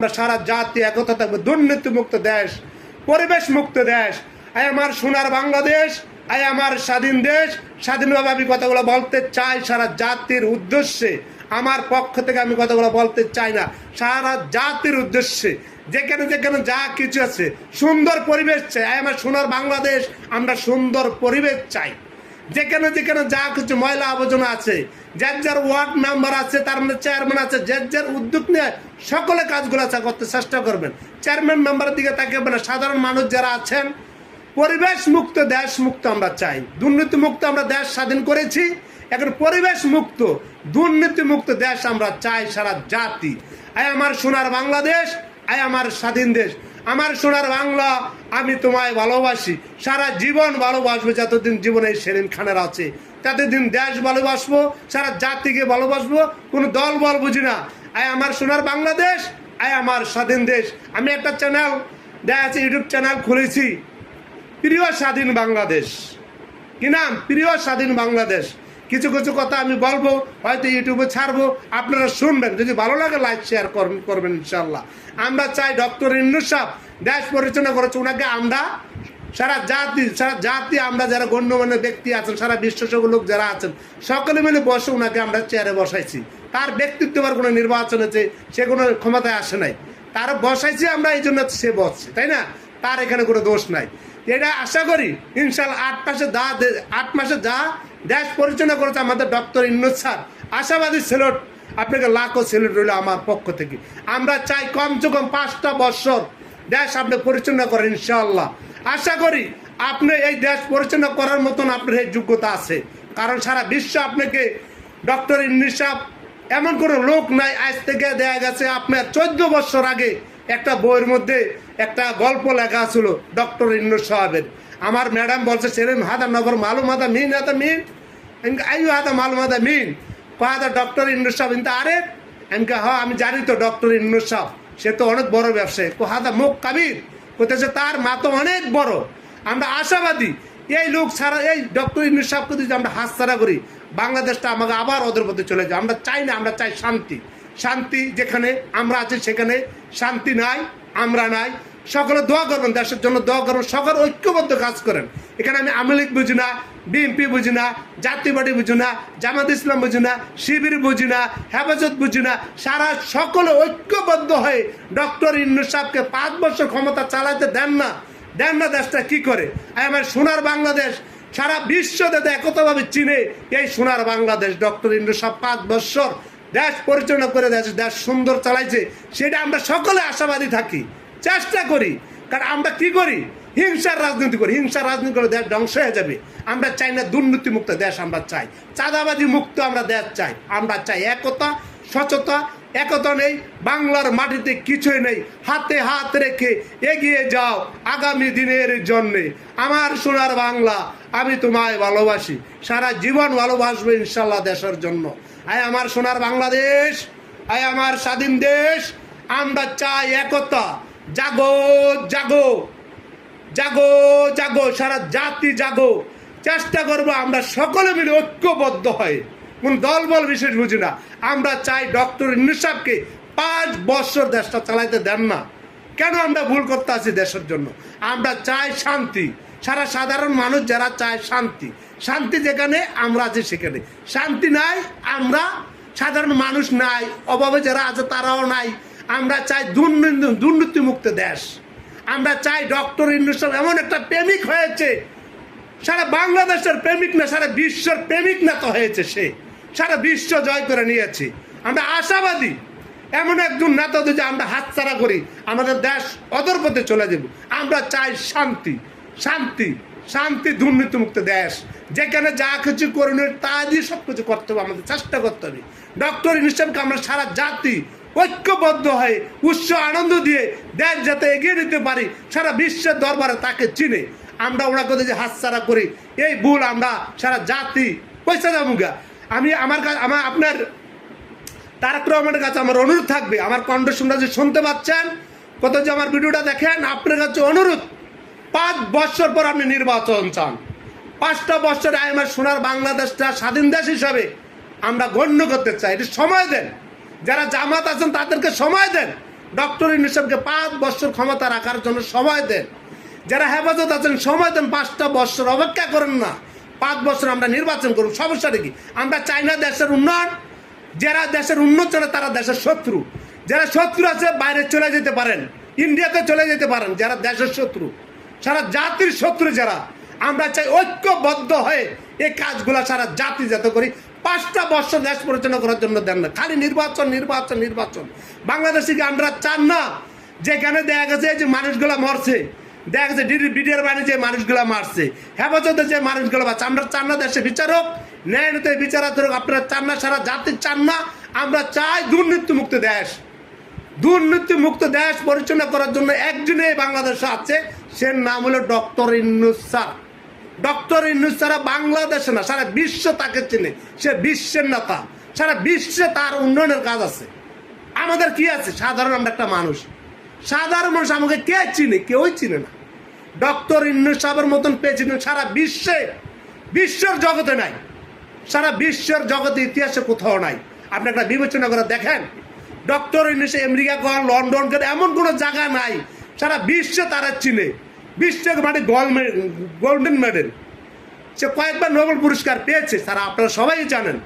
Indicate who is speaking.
Speaker 1: আমরা সারা জাতি একতা থাকবে, দুর্নীতি মুক্ত দেশ, পরিবেশ মুক্ত দেশ। আমার সোনার বাংলাদেশ, আমার স্বাধীন দেশ। স্বাধীনভাবে আমি কথাগুলো বলতে চাই সারা জাতির উদ্দেশ্যে। আমার পক্ষ থেকে আমি কথাগুলো বলতে চাই না, সারা জাতির উদ্দেশ্যে। যেখানে যেখানে যা কিছু আছে সুন্দর পরিবেশ চাই। আমার সোনার বাংলাদেশ, আমরা সুন্দর পরিবেশ চাই। যেখানে যেখানে যা কিছু ময়লা আবর্জনা আছে, যার যার ওয়ার্ড মেম্বার আছে, তার মধ্যে চেয়ারম্যান আছে, যার যার উদ্যোগ নিয়ে সকলে কাজগুলো করতে চেষ্টা করবেন। চেয়ারম্যান মেম্বারের দিকে তাকাবেন না, সাধারণ মানুষ যারা আছেন। পরিবেশ মুক্ত দেশ মুক্ত আমরা চাই, দুর্নীতি মুক্ত আমরা দেশ স্বাধীন করেছি। এখন পরিবেশ মুক্ত দুর্নীতি মুক্ত দেশ আমরা চাই সারা জাতি। আমার সোনার বাংলাদেশ, আমার স্বাধীন দেশ। আমার সোনার বাংলা, আমি তোমায় ভালোবাসি, সারা জীবন ভালোবাসবো। যতদিন জীবনে সেলিম খানের আছে ততদিন দেশ ভালোবাসবো, সারা জাতিকে ভালোবাসবো, কোনো দল বল বুঝি না। আমার সোনার বাংলাদেশ, আমার স্বাধীন দেশ। আমি একটা চ্যানেল দেখা যাচ্ছে, ইউটিউব চ্যানেল খুলেছি, প্রিয় স্বাধীন বাংলাদেশ। কি নাম? প্রিয় স্বাধীন বাংলাদেশ। কিছু কিছু কথা আমি বলবো, হয়তো ইউটিউবে ছাড়বো, আপনারা শুনবেন। যদি ভালো লাগে লাইক শেয়ার করবেন ইনশাল্লাহ। আমরা চাই ডক্টর ইউনূস সাহেব দেশ পরিচালনা করেছে, ওনাকে আমরা সারা জাতি আমরা যারা গণ্যমান্য ব্যক্তি আছেন, সারা বিশ্বের লোক যারা আছেন, সকলে মিলে বসে ওনাকে আমরা চেয়ারে বসাইছি। তার ব্যক্তিত্বের কোনো নির্বাচন হয়েছে, সে কোনো ক্ষমতায় আসে নাই, তার বসাইছি আমরা, এই জন্য সে বসছে, তাই না? তার এখানে কোনো দোষ নাই। এটা আশা করি ইনশাল্লাহ 8 মাসে যা দেশ পরিচালনা করেছে আমাদের ডক্টর ইউনূস স্যার, আশাবাদী সেলট, আপনাকে লাখো সেলট রইল আমার পক্ষ থেকে। আমরা চাই কমসে কম 5টা বছর দেশ আপনি পরিচালনা করেন ইনশাআল্লাহ। আশা করি আপনি এই দেশ পরিচালনা করার মতন আপনার এই যোগ্যতা আছে, কারণ সারা বিশ্ব আপনাকে ডক্টর ইউনূস সাহেব এমন কোনো লোক নাই। আজ থেকে দেখা গেছে আপনার 14 বছর আগে একটা বইয়ের মধ্যে একটা গল্প লেখা ছিল ডক্টর ইউনূস সাহেবের। আমার ম্যাডাম বলছে, সেলিম হাদা নগর মালুম হাদা মিন হাদা মিন আইউ হাদা মালুম হাদা মিন হাদা ডক্টর ইউনূস সাহেব। কিন্তু আরে আমি হ্যাঁ আমি জানি তো ডক্টর ইউনূস সাহেব, সে তো অনেক বড় ব্যবসায়ী। হাদা মুখ কাবির কোথাছে, তার মা তো অনেক বড়। আমরা আশাবাদী এই লোক ছাড়া, এই ডক্টর ইউনূস সাহেবকে যদি আমরা হাতছাড়া করি, বাংলাদেশটা আমাকে আবার ওদের পথে চলে যায়। আমরা চাই না, আমরা চাই শান্তি। শান্তি যেখানে আমরা আছি সেখানে শান্তি নাই, আমরা নাই। সকলে দোয়া করবেন, দেশের জন্য দোয়া করবেন, সকল ঐক্যবদ্ধ কাজ করেন। এখানে আমি আওয়ামী লীগ বুঝি না, বিএনপি বুঝি না, জাতীয় পার্টি বুঝি না, জামাত ইসলাম বুঝি না, শিবির বুঝি না, হেফাজত বুঝি না। সারা সকলে ঐক্যবদ্ধ হয়ে ডক্টর ইউনূস সাহেবকে 5 বছর ক্ষমতা চালাতে দেন না। দেশটা কি করে? আমার সোনার বাংলাদেশ সারা বিশ্ব একতাভাবে চিনে এই সোনার বাংলাদেশ। ডক্টর ইউনূস সাহেব 5 বছর দেশ পরিচালনা করে দেশ সুন্দর চালাইছে, সেটা আমরা সকলে আশাবাদী থাকি, চেষ্টা করি। কারণ আমরা কি করি? হিংসার রাজনীতি করি। হিংসার রাজনীতি করে দেশ ধ্বংস হয়ে যাবে। আমরা চাই না দুর্নীতি মুক্ত দেশ, আমরা চাই চাঁদাবাজি মুক্ত আমরা দেশ চাই। আমরা চাই একতা, স্বচ্ছতা। একতা নেই বাংলার মাটিতে, কিছুই নেই। হাতে হাত রেখে এগিয়ে যাও আগামী দিনের জন্যে। আমার সোনার বাংলা, আমি তোমায় ভালোবাসি, সারা জীবন ভালোবাসবো ইনশাল্লাহ দেশের জন্য। আমার সোনার বাংলাদেশ, আমার স্বাধীন দেশ। আমরা চাই একতা। জাগো জাগো জাগো জাগো, সারা জাতি জাগো। চেষ্টা করবো আমরা সকলে মিলে ঐক্যবদ্ধ হয়ে, কোন দল বল বিশেষ বুঝি না। আমরা চাই ডক্টর ইউনূস সাহেবকে 5 বছর দেশটা চালাইতে দেন না। কেন আমরা ভুল করতে আছি দেশের জন্য? আমরা চাই শান্তি। সারা সাধারণ মানুষ যারা চায় শান্তি, শান্তি যেখানে আমরা আছি সেখানে শান্তি নাই। আমরা সাধারণ মানুষ নাই, অভাবে যারা আছে তারাও নাই। আমরা চাই দুর্নীতি মুক্ত দেশ। আমরা চাই ডক্টর ইউনূস সাহেব এমন একটা প্রেমিক হয়েছে, সারা বাংলাদেশের প্রেমিক না, সারা বিশ্বের প্রেমিক না তো হয়েছে সে, সারা বিশ্ব জয় করে নিয়েছে। আমরা আশাবাদী এমন একজন নেতা যদি আমরা হাতছাড়া করি, আমাদের দেশ অধঃপথে চলে যাবে। আমরা চাই শান্তি, শান্তি, শান্তি, দুর্নীতিমুক্ত দেশ, যেখানে যা কিছু করণীয় তা দিয়ে সব কিছু করতে হবে, আমাদের চেষ্টা করতে হবে। ডক্টর ইউনূস সাহেবকে আমরা সারা জাতি ঐক্যবদ্ধ হয়ে উৎসাহ আনন্দ দিয়ে দেশ যাতে এগিয়ে নিতে পারি, সারা বিশ্বের দরবারে তাকে চিনে। আমরা ওনাকে যদি হাতছাড়া করি, এই ভুল আমরা সারা জাতি পয়সা যাবুগা। আপনার তারেক রহমানের কাছে আমার অনুরোধ থাকবে, আমার কণ্ঠশুনরা যে শুনতে পাচ্ছেন, কত যে আমার ভিডিওটা দেখেন, আপনার কাছে অনুরোধ, 5 বছর পর আপনি নির্বাচন চান। 5টা বছরে আমার সোনার বাংলাদেশটা স্বাধীন দেশ হিসাবে আমরা গণ্য করতে চাই। এটা সময় দেন। যারা জামাত আছেন তাদেরকে সময় দেন, ডক্টর ইউনূস সাহেবকে 5 বছর ক্ষমতা রাখার জন্য সময় দেন। যারা হেফাজত আছেন সময় দেন, 5টা বছর অপেক্ষা করেন না, 5 বছর আমরা নির্বাচন করুন। সমস্যাটা কি? আমরা চাই না দেশের উন্নয়ন। যারা দেশের উন্নয়ন চায় তারা দেশের শত্রু। যারা শত্রু আছে বাইরে চলে যেতে পারেন, ইন্ডিয়াতে চলে যেতে পারেন। যারা দেশের শত্রু, সারা জাতির শত্রু যারা, আমরা চাই ঐক্যবদ্ধ হয়ে এই কাজগুলা সারা জাতি যাতে করি। 5টা বছর দেশ পরিচালনা করার জন্য দেন না, খালি নির্বাচন নির্বাচন নির্বাচন। বাংলাদেশে কি আমরা চান না? যেখানে দেখা গেছে যে মানুষগুলা মরছে, দেখা গেছে বিডিআর বাহিনী যে মানুষগুলা মারছে, হেফাজতে যে মানুষগুলো বাঁচছে, আমরা চান না দেশে বিচারক ন্যায় নীতি বিচারাধ হোক? আপনারা চান না? সারা জাতি চান না? আমরা চাই দুর্নীতিমুক্ত দেশ। দুর্নীতিমুক্ত দেশ পরিচালনা করার জন্য একজনে বাংলাদেশে আছে, সে নাম হলো doctor Yunus sir. Doctor Yunus ছাড়া বাংলাদেশে না, সারা বিশ্ব তাকে চেনে। সে বিশ্বের নেতা, সারা বিশ্বে তার উন্নয়নের কাজ আছে। আমাদের কি আছে? সাধারণ আমরা একটা মানুষ, সাধারণ মানুষ। আমাকে কে চিনে? কেউই চিনে না। ডক্টর ইউনূস সাহেবের মতন প্রেসিডেন্ট সারা বিশ্বের জগতে নাই, সারা বিশ্বের জগতে ইতিহাসে কোথাও নাই। আপনি একটা বিবেচনা করে দেখেন, ডক্টর ইউনূস আমেরিকা করেন, লন্ডন করেন, এমন কোনো জায়গা নাই সারা বিশ্বে তারা চিনে। বিশ্বের মানে গোল্ডেন মেডেল, সে কয়েকবার নোবেল পুরস্কার পেয়েছে, তারা আপনারা সবাই জানেন।